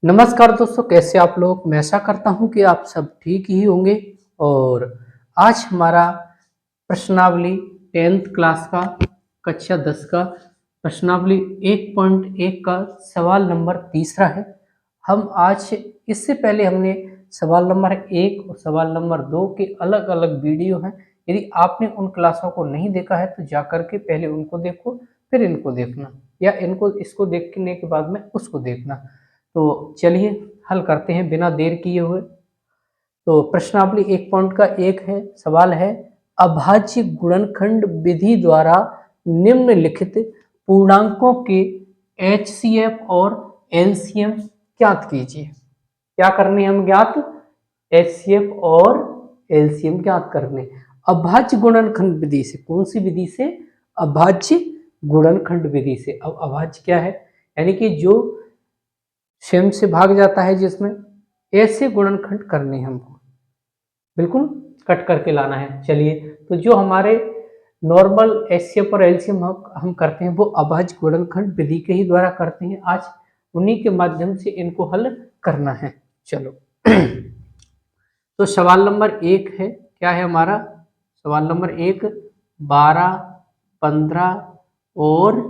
नमस्कार दोस्तों, कैसे आप लोग। मैं आशा करता हूँ कि आप सब ठीक ही होंगे। और आज हमारा प्रश्नावली 10th क्लास का कक्षा 10 का प्रश्नावली 1.1 का सवाल नंबर तीसरा है। हम आज इससे पहले हमने सवाल नंबर 1 और सवाल नंबर 2 के अलग अलग वीडियो हैं। यदि आपने उन क्लासों को नहीं देखा है तो जा करके पहले उनको देखो, फिर इनको देखना, या इसको देखने के बाद में उसको देखना। तो चलिए हल करते हैं बिना देर किए हुए। तो प्रश्नावली 1.1 है, सवाल है अभाज्य गुणनखंड विधि द्वारा निम्नलिखित पूर्णांकों के एचसीएफ और एलसीएम ज्ञात कीजिए। क्या करने हम ज्ञात? एचसीएफ और एलसीएम ज्ञात करने अभाज्य गुणनखंड विधि से। कौन सी विधि से? अभाज्य गुणनखंड विधि से। अब अभाज्य क्या है? यानी कि जो स्वयं से भाग जाता है, जिसमें ऐसे गुणनखंड करने हमको बिल्कुल कट करके लाना है। चलिए, तो जो हमारे नॉर्मल एचसीएफ और एलसीएम हम करते हैं वो अभाज्य गुणनखंड विधि के ही द्वारा करते हैं। आज उन्हीं के माध्यम से इनको हल करना है। चलो तो सवाल नंबर 1 है, क्या है हमारा सवाल नंबर 1? 12, 15 और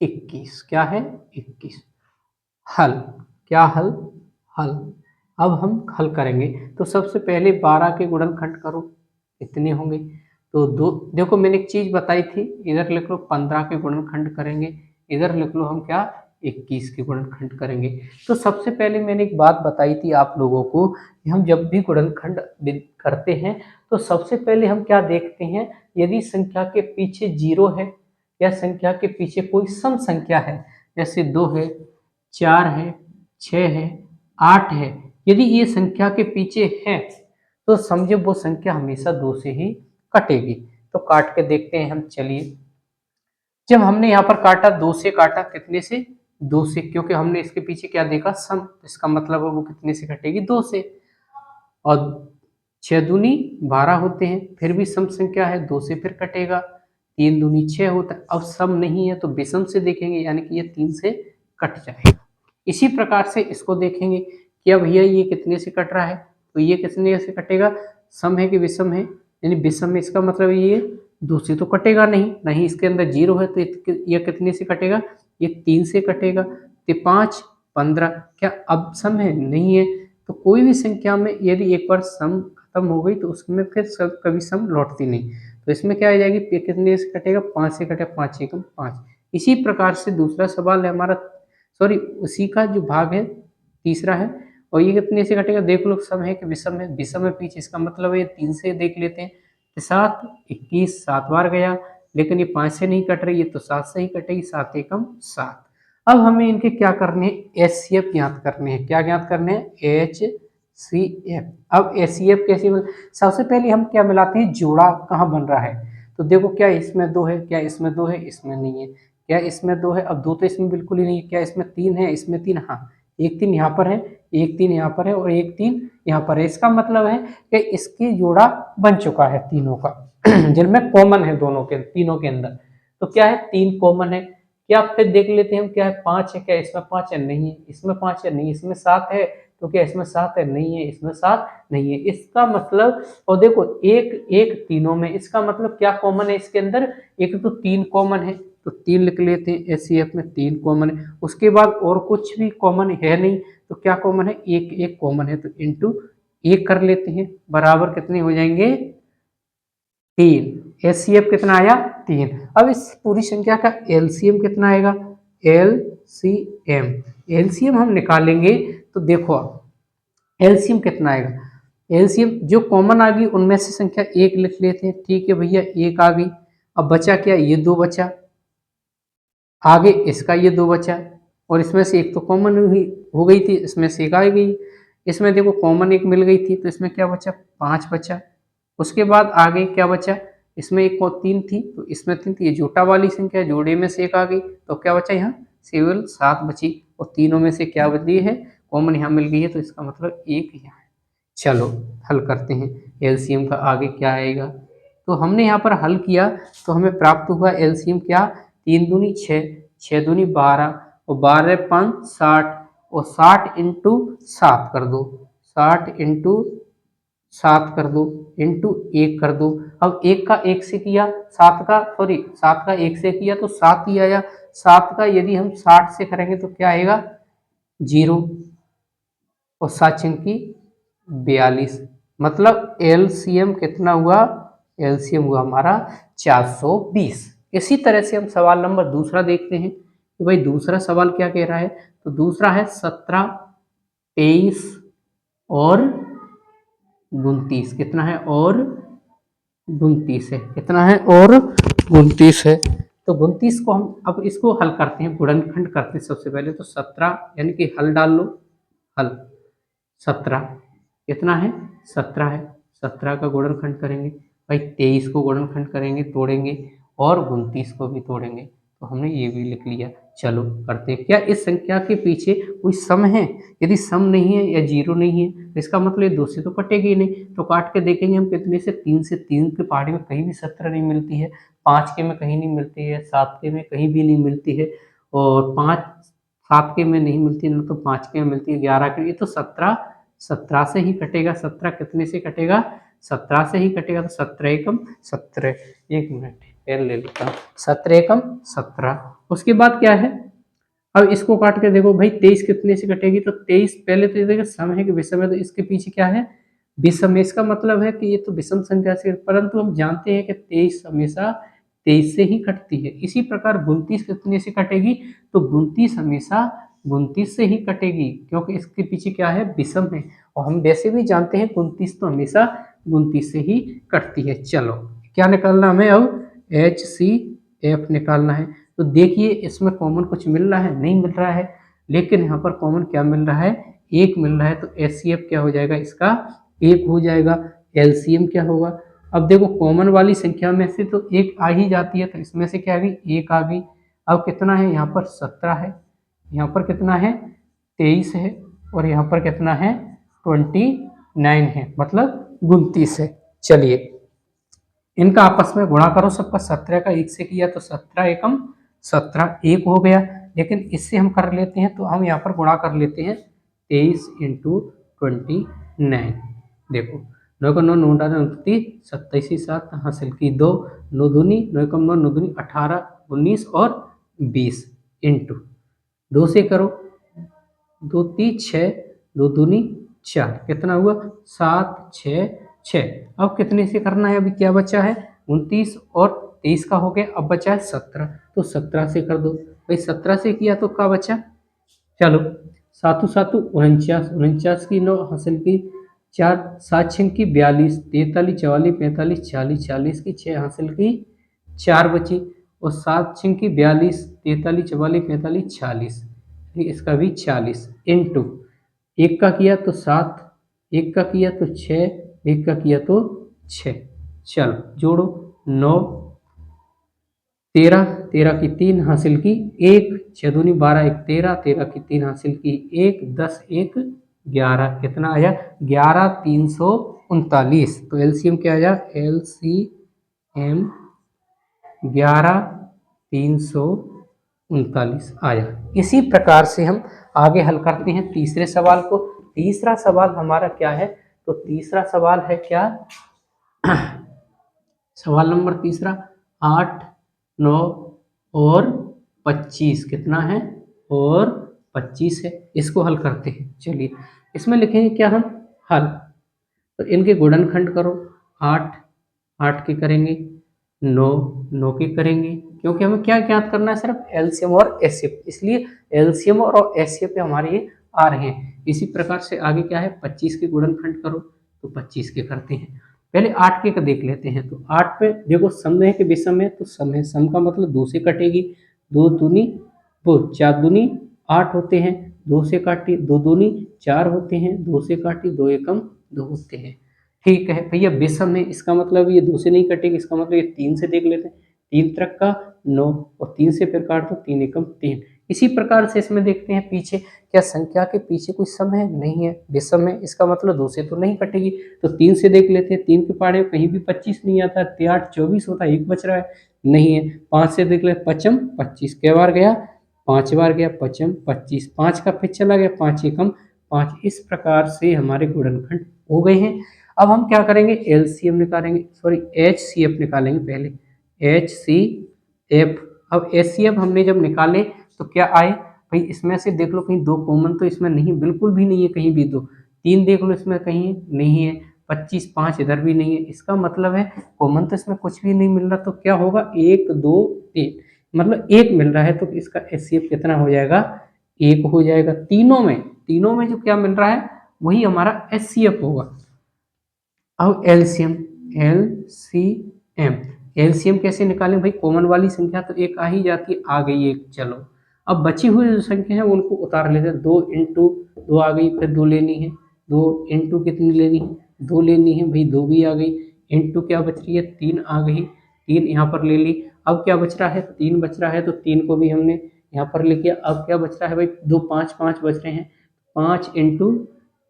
21। क्या है? 21। हल। क्या हल? हल। अब हम हल करेंगे तो सबसे पहले 12 के गुणनखंड करो, इतने होंगे। तो दो देखो, मैंने एक चीज बताई थी, इधर लिख लो 15 के गुणनखंड करेंगे, इधर लिख लो हम क्या? 21 के गुणनखंड करेंगे। तो सबसे पहले मैंने एक बात बताई थी आप लोगों को कि हम जब भी गुणनखंड करते हैं तो सबसे पहले हम क्या देखते हैं, यदि संख्या के पीछे 0 है या संख्या के पीछे कोई सम संख्या है, जैसे 2 है, 4 है, 6 है, 8 है, यदि ये संख्या के पीछे है तो समझो वो संख्या हमेशा 2 से ही कटेगी। तो काट के देखते हैं हम। चलिए, जब हमने यहाँ पर काटा 2 से काटा, कितने से? 2 से, क्योंकि हमने इसके पीछे क्या देखा? सम। इसका मतलब है वो कितने से कटेगी? 2 से। और 6 दूनी 12 होते हैं, फिर भी सम संख्या है, 2 से फिर कटेगा। 3 दूनी 6 होता है। अब सम नहीं है तो विषम से देखेंगे, यानी कि ये 3 से कट जाएगा। इसी प्रकार से इसको देखेंगे कि अब भैया ये कितने से कट रहा है, तो ये कितने से कटेगा? सम है कि विषम है? यानी विषम में, इसका मतलब ये 2 से तो कटेगा नहीं, नहीं इसके अंदर 0 है, तो ये कितने से कटेगा? ये 3 से कटेगा। तो 5, 15 क्या अब सम है? नहीं है। तो कोई भी संख्या में यदि एक बार सम खत्म हो गई तो उसमें फिर कभी सम लौटती नहीं। तो इसमें क्या आ जाएगी? कितने से कटेगा? 5 से कटेगा, 5 एकम 5। इसी प्रकार से दूसरा सवाल है हमारा, सॉरी उसी का जो भाग है तीसरा है, और ये कितने से कटेगा? देख लो, सम है कि विषम है? विषम है पीछे, इसका मतलब है 3 से देख लेते हैं। 7, 21 7 बार गया, लेकिन ये 5 से नहीं कट रही है तो 7 से ही कटेगी, 7 एकम 7। अब हमें इनके क्या करने हैं? एचसीएफ ज्ञात करने हैं। क्या ज्ञात करने हैं? एचसीएफ। अब एचसीएफ कैसे सबसे पहले हम क्या मिलाते हैं? जोड़ा कहाँ बन रहा है? तो देखो, क्या इसमें 2 है? क्या इसमें 2 है? इसमें नहीं है। क्या इसमें 2 है? अब 2 तो इसमें बिल्कुल ही नहीं है। क्या इसमें 3 है? इसमें 3, हाँ, एक 3 यहाँ पर है, एक 3 यहाँ पर है, और एक 3 यहाँ पर है। इसका मतलब है कि इसकी जोड़ा बन चुका है तीनों का जिनमें कॉमन है दोनों के, तीनों के अंदर। तो क्या है? 3 कॉमन है। क्या फिर देख लेते हैं हम, क्या है? 5 है। क्या इसमें 5 है? नहीं है। इसमें 5 है? नहीं। इसमें 7 है, तो क्या इसमें 7 है? नहीं है। इसमें 7 नहीं है। इसका मतलब, और देखो एक एक तीनों में, इसका मतलब क्या कॉमन है इसके अंदर? एक तो 3 कॉमन है, तो 3 लिख लेते हैं। एचसीएफ में 3 कॉमन है, उसके बाद और कुछ भी कॉमन है नहीं, तो क्या कॉमन है? एक एक कॉमन है, तो इंटू एक कर लेते हैं, बराबर कितने हो जाएंगे? 3। एचसीएफ कितना आया? 3। अब इस पूरी संख्या का एलसीएम कितना आएगा? एलसीएम, एलसीएम हम निकालेंगे तो देखो एलसीएम कितना आएगा? एलसीएम जो कॉमन आ गई उनमें से संख्या 1 लिख लेते हैं। ठीक है भैया, 1 आ गई। अब बचा क्या? ये 2 बचा, आगे इसका ये 2 बचा, और इसमें से एक तो कॉमन हो गई थी, इसमें से एक आ गई। इसमें देखो कॉमन एक मिल गई थी, तो इसमें क्या बचा? 5 बचा। उसके बाद आगे क्या बचा? इसमें एक और 3 थी, तो इसमें 3 थी, ये जोटा वाली संख्या, जोड़े में से एक आ गई, तो क्या बचा? यहाँ केवल 7 बची, और तीनों में से क्या बची है? कॉमन यहाँ मिल गई है, तो इसका मतलब 1 यहाँ है। चलो हल करते हैं। एलसीएम का आगे क्या आएगा? तो हमने यहाँ पर हल किया तो हमें प्राप्त हुआ एलसीएम क्या? 3 दूनी 6, 6 दूनी 12, और 12 5 60, और 60 इंटू 7 कर दो, 60 इंटू 7 कर दो, इंटू 1 कर दो। अब 1 का 1 से किया, 7 का सॉरी 7 का 1 से किया तो 7 ही आया। 7 का यदि हम 60 से करेंगे तो क्या आएगा 0, और 7 छंकी 42, मतलब एलसीएम कितना हुआ, एलसीएम हुआ हमारा 420। इसी तरह से हम सवाल नंबर दूसरा देखते हैं कि भाई दूसरा सवाल क्या कह रहा है। तो दूसरा है 17, 23 और 29, कितना है और 29 है, कितना है और 29 है। तो 29 को हम अब इसको हल करते हैं, गुणनखंड करते हैं। सबसे पहले तो 17 यानी कि हल डाल लो, हल 17 कितना है 17 है, 17 का गुणनखंड करेंगे भाई, 23 को गुणनखंड करेंगे तोड़ेंगे और 29 को भी तोड़ेंगे, तो हमने ये भी लिख लिया। चलो करते हैं, क्या इस संख्या के पीछे कोई सम है? यदि सम नहीं है या जीरो नहीं है तो इसका मतलब ये 2 से तो कटेगी नहीं, तो काट के देखेंगे हम कितने से, 3 से। 3 के पहाड़ी में कहीं भी 17 नहीं मिलती है, 5 के में कहीं नहीं मिलती है, 7 के में कहीं भी नहीं मिलती है, और 7 के में नहीं मिलती है, ना तो 5 के में मिलती है, 11 के, ये तो 17 से ही कटेगा। 17 कितने से कटेगा, 17 से ही कटेगा। तो 17 एकम 17, 1 मिनट पेन ले लेता हूँ, 17 एकम 17। उसके बाद क्या है, अब इसको काट के देखो भाई 23 कितने से कटेगी, तो 23 पहले तो देखो सम है कि विषम है, तो इसके पीछे क्या है विषम है। इसका मतलब है कि ये तो विषम संख्या से, परंतु हम जानते हैं कि 23 हमेशा 23 से ही कटती है। इसी प्रकार 29 कितने से कटेगी, तो 29 हमेशा 29 से ही कटेगी, क्योंकि इसके पीछे क्या है विषम है, और हम वैसे भी जानते हैं 29 तो हमेशा 29 से ही कटती है। चलो क्या निकालना हमें अब, HCF निकालना है। तो देखिए इसमें कॉमन कुछ मिल रहा है, नहीं मिल रहा है, लेकिन यहाँ पर कॉमन क्या मिल रहा है, 1 मिल रहा है। तो HCF क्या हो जाएगा इसका, 1 हो जाएगा। LCM क्या होगा, अब देखो कॉमन वाली संख्या में से तो 1 आ ही जाती है, तो इसमें से क्या आ गई, 1 आ गई। अब कितना है यहाँ पर 17 है, यहाँ पर कितना है 23 है, और यहाँ पर कितना है 29 है, मतलब 29 है। चलिए इनका आपस में गुणा करो सबका, 17 का 1 से किया तो 17 एकम 17, 1 हो गया। लेकिन इससे हम कर लेते हैं, तो हम यहाँ पर गुणा कर लेते हैं 23 इंटू 29। देखो 9 का 9 9 27 7 हासिल की 2, 9 दूनी 9 कम 9 9 दूनी 18 19 और 20 इंटू 2 से करो, 2 3 6, 2 दूनी 4, कितना हुआ 7 6 6। अब कितने से करना है, अभी क्या बचा है 29 और 23 का हो गया, अब बचा है 17, तो 17 से कर दो भाई। 17 से किया तो क्या बचा, चलो 7 7 49, 49 की 9 हासिल की 4, 7 6 की 42, 43 44 45 40, 40 की 6 हासिल की 4 बची, और 7 6 की 42, 43 44 45 40, इसका भी 40 इंटू 1 का किया तो 7, 1 का किया तो 6, 1 का किया तो 6। चलो जोड़ो 9 13, 13 की 3 हासिल की 1, 6 दूनी 12 1 13, 13 की 3 हासिल की 1, 10 1 11, कितना आया 11 339। तो एलसीएम क्या आया, एलसीएम 11 339 आया। इसी प्रकार से हम आगे हल करते हैं तीसरे सवाल को। तीसरा सवाल हमारा क्या है, तो तीसरा सवाल है क्या सवाल नंबर तीसरा 8 9 और 25, कितना है और 25 है। इसको हल करते हैं, चलिए इसमें लिखेंगे क्या हम हल, तो इनके गुणनखंड करो, 8 8 के करेंगे, 9 9 के करेंगे, क्योंकि हमें क्या ज्ञात करना है, सिर्फ एलसीएम और एचसीएफ, इसलिए एलसीएम और एचसीएफ हमारे ये आ रहे हैं। इसी प्रकार से आगे क्या है 25 के गुणनखंड करो, तो 25 के करते हैं। पहले 8 के का देख लेते हैं, तो 8 पे देखो सम है कि विषम है, तो सम है, सम का मतलब 2 से कटेगी, 2 दूनी वो 4 दूनी 8 होते हैं, 2 से काटी, 2 दूनी 4 होते हैं, 2 से काटी 2 एकम 2 होते हैं। ठीक है भैया विषम है, इसका मतलब ये 2 से नहीं कटेगी, इसका मतलब ये 3 से देख लेते हैं, 3 तरक का 9 और 3 से फिर काट दो, 3 एकम 3। इसी प्रकार से इसमें देखते हैं पीछे, क्या संख्या के पीछे कोई सम है, नहीं है, विषम है, इसका मतलब 2 से तो नहीं कटेगी, तो 3 से देख लेते हैं। 3 के पहाड़े कहीं भी 25 नहीं आता, 8 24 होता है, 1 बच रहा है, नहीं है। 5 से देख ले 5 25 के बार गया 5 बार गया पचम 25, 5 का फिर चला गया 5 एकम 5। इस प्रकार से हमारे गुणनखंड हो गए हैं। अब हम क्या करेंगे, एलसीएम निकालेंगे, सॉरी एचसीएफ निकालेंगे पहले, एचसीएफ। अब एचसीएफ हमने जब निकाले तो क्या आए भाई, इसमें से देख लो कहीं 2 कॉमन तो इसमें नहीं, बिल्कुल भी नहीं है कहीं भी 2, 3 देख लो इसमें कहीं नहीं है, 25 5 इधर भी नहीं है, इसका मतलब है कॉमन तो इसमें कुछ भी नहीं मिल रहा, तो क्या होगा 1 2 3, मतलब 1 मिल रहा है, तो इसका एचसीएफ कितना हो जाएगा, 1 हो जाएगा। तीनों में जो क्या मिल रहा है वही हमारा एचसीएफ होगा। अब एलसीएम, एलसीएम कैसे निकालें भाई, कॉमन वाली संख्या तो एक आ ही जाती है, आ गई एक, चलो अब बची हुई जो संख्या है उनको उतार लेते हैं। 2 इंटू 2 आ गई, फिर 2 लेनी है, 2 इंटू कितनी लेनी है, 2 लेनी है भाई, 2 भी आ गई, इंटू क्या बच रही है 3 आ गई, 3 यहाँ पर ले ली। अब क्या बच रहा है 3 बच रहा है, तो 3 को भी हमने यहाँ पर लिख दिया। अब क्या बच रहा है भाई 2 5 5 बच रहे हैं, 5 इंटू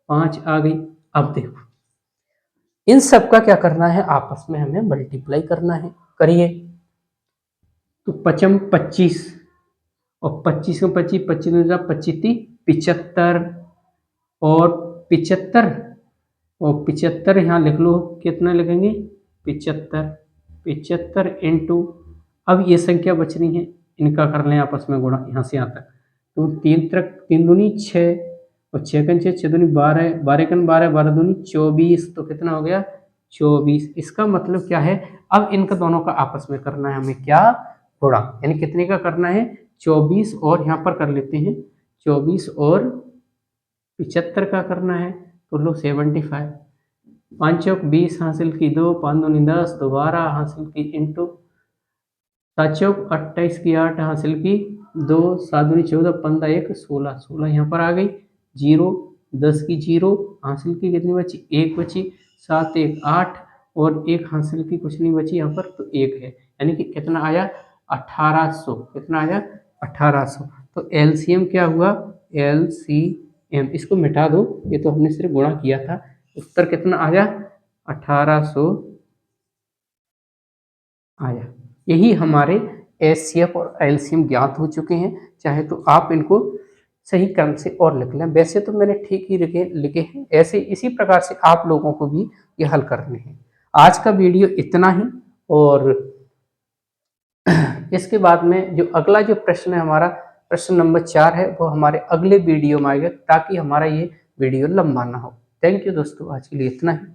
5 आ गई। अब देखो इन सब का क्या करना है, आपस में हमें मल्टीप्लाई करना है, करिए। तो पचम 25 और 25 को 25 25 में 25 75, और 75 और 75 यहाँ लिख लो, कितना लिखेंगे 75, 75 इंटू, अब ये संख्या बच रही है इनका कर लें आपस में गुणा, यहाँ से यहाँ तक, तो 3 तक 3 दूनी 6 और 6 कन 6 6 दूनी 12, 12 कन 12 12 दूनी 24, तो कितना हो गया 24। इसका मतलब क्या है, अब इनका दोनों का आपस में करना है हमें क्या, गुणा, यानी कितने का करना है 24, और यहाँ पर कर लेते हैं 24 और 75 का करना है, तो लो 75, 5 चौक 20 हासिल की 2, 5 दूनी 10 दोबारा हासिल की इंटू, 7 चौक 28 की 8 हासिल की 2, 7 दूनी 14 15 1 16, 16 यहाँ पर आ गई, 0 10 की 0 हासिल की, कितनी बची 1 बची, 7 1 8 और 1 हासिल की कुछ नहीं बची यहाँ पर, तो 1 है, यानी कि कितना आया 1800, कितना आया 1800। तो एलसीएम क्या हुआ, एलसीएम, इसको मिटा दो, ये तो हमने सिर्फ गुणा किया था, उत्तर कितना आया 1800 आया। यही हमारे एचसीएफ और एलसीएम ज्ञात हो चुके हैं, चाहे तो आप इनको सही क्रम से और लिख लें, वैसे तो मैंने ठीक ही लिखे हैं, ऐसे इसी प्रकार से आप लोगों को भी ये हल करने हैं। आज का वीडियो इतना ही, और इसके बाद में जो अगला जो प्रश्न है हमारा, प्रश्न नंबर 4 है, वो हमारे अगले वीडियो में आएगा, ताकि हमारा ये वीडियो लंबा ना हो। थैंक यू दोस्तों, आज के लिए इतना ही।